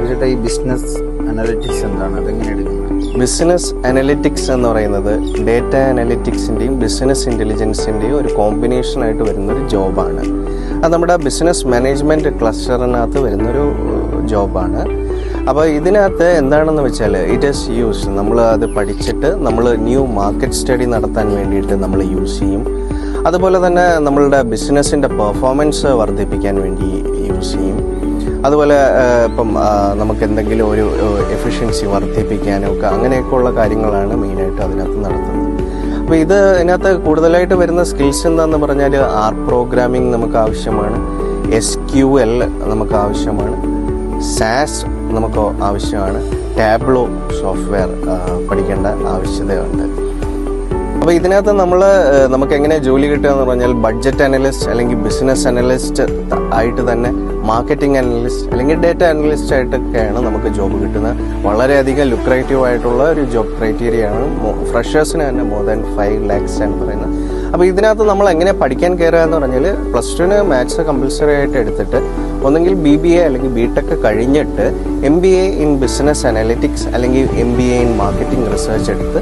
സൂചിയുടെ ഈ business analytics എന്താണ്, അതെങ്ങനെ എടുക്കുന്നത്? ബിസിനസ് അനലിറ്റിക്സ് എന്ന് പറയുന്നത് ഡേറ്റ അനലിറ്റിക്സിൻ്റെയും ബിസിനസ് ഇൻ്റലിജൻസിൻ്റെയും ഒരു കോമ്പിനേഷനായിട്ട് വരുന്നൊരു ജോബാണ്. അത് നമ്മുടെ ബിസിനസ് മാനേജ്മെൻറ്റ് ക്ലസ്റ്ററിനകത്ത് വരുന്നൊരു ജോബാണ്. അപ്പോൾ ഇതിനകത്ത് എന്താണെന്ന് വെച്ചാൽ ഇറ്റ് ഈസ് യൂസ്, നമ്മൾ അത് പഠിച്ചിട്ട് നമ്മൾ ന്യൂ മാർക്കറ്റ് സ്റ്റഡി നടത്താൻ വേണ്ടിയിട്ട് നമ്മൾ യൂസ് ചെയ്യും. അതുപോലെ തന്നെ നമ്മളുടെ ബിസിനസ്സിൻ്റെ പെർഫോമൻസ് വർദ്ധിപ്പിക്കാൻ വേണ്ടി യൂസ് ചെയ്യും. അതുപോലെ ഇപ്പം നമുക്ക് എന്തെങ്കിലും ഒരു എഫിഷ്യൻസി വർദ്ധിപ്പിക്കാനും ഒക്കെ അങ്ങനെയൊക്കെയുള്ള കാര്യങ്ങളാണ് മെയിനായിട്ട് അതിനകത്ത് നടത്തുന്നത്. അപ്പോൾ ഇതിനകത്ത് കൂടുതലായിട്ട് വരുന്ന സ്കിൽസ് എന്താണെന്ന് പറഞ്ഞാൽ ആർ പ്രോഗ്രാമിംഗ് നമുക്ക് ആവശ്യമാണ്, SQL നമുക്ക് ആവശ്യമാണ്, സാസ് നമുക്ക് ആവശ്യമാണ്, ടാബ്ലോ സോഫ്റ്റ്വെയർ പഠിക്കേണ്ട ആവശ്യതയുണ്ട്. അപ്പോൾ ഇതിനകത്ത് നമുക്ക് എങ്ങനെ ജോലി കിട്ടുക എന്ന് പറഞ്ഞാൽ ബഡ്ജറ്റ് അനലിസ്റ്റ് അല്ലെങ്കിൽ ബിസിനസ് അനലിസ്റ്റ് ആയിട്ട് തന്നെ മാർക്കറ്റിംഗ് അനലിസ്റ്റ് അല്ലെങ്കിൽ ഡേറ്റ അനലിസ്റ്റ് ആയിട്ടൊക്കെയാണ് നമുക്ക് ജോബ് കിട്ടുന്നത്. വളരെയധികം ലുക്രേറ്റീവ് ആയിട്ടുള്ള ഒരു ജോബ് ക്രൈറ്റീരിയയാണ്. ഫ്രഷേഴ്സിന് തന്നെ more than 5 lakhs ആണ് പറയുന്നത്. അപ്പോൾ ഇതിനകത്ത് നമ്മൾ എങ്ങനെ പഠിക്കാൻ കയറുക എന്ന് പറഞ്ഞാൽ +2 മാത്സ് കമ്പൽസറി ആയിട്ട് എടുത്തിട്ട് ഒന്നെങ്കിൽ BBA അല്ലെങ്കിൽ BTech കഴിഞ്ഞിട്ട് MBA ഇൻ ബിസിനസ് അനലിറ്റിക്സ് അല്ലെങ്കിൽ MBA ഇൻ മാർക്കറ്റിംഗ് റിസർച്ച് എടുത്ത്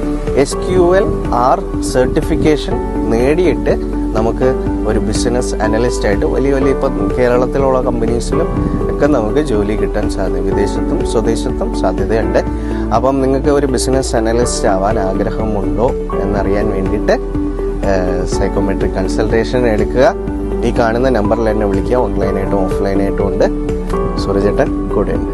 SQL R സർട്ടിഫിക്കേഷൻ നേടിയിട്ട് നമുക്ക് ഒരു ബിസിനസ് അനലിസ്റ്റ് ആയിട്ട് വലിയ ഇപ്പം കേരളത്തിലുള്ള കമ്പനീസിലും ഒക്കെ നമുക്ക് ജോലി കിട്ടാൻ വിദേശത്തും സ്വദേശത്തും സാധ്യതയുണ്ട്. അപ്പം നിങ്ങൾക്ക് ഒരു ബിസിനസ് അനലിസ്റ്റ് ആവാൻ ആഗ്രഹമുണ്ടോ എന്നറിയാൻ വേണ്ടിയിട്ട് സൈക്കോമെട്രിക് കൺസൾട്ടേഷൻ എടുക്കുക. ഈ കാണുന്ന നമ്പറിൽ എന്നെ വിളിക്കുക. ഓൺലൈനായിട്ടും ഓഫ്ലൈനായിട്ടും ഉണ്ട്. സൂരജേട്ടൻ കൂടെയുണ്ട്.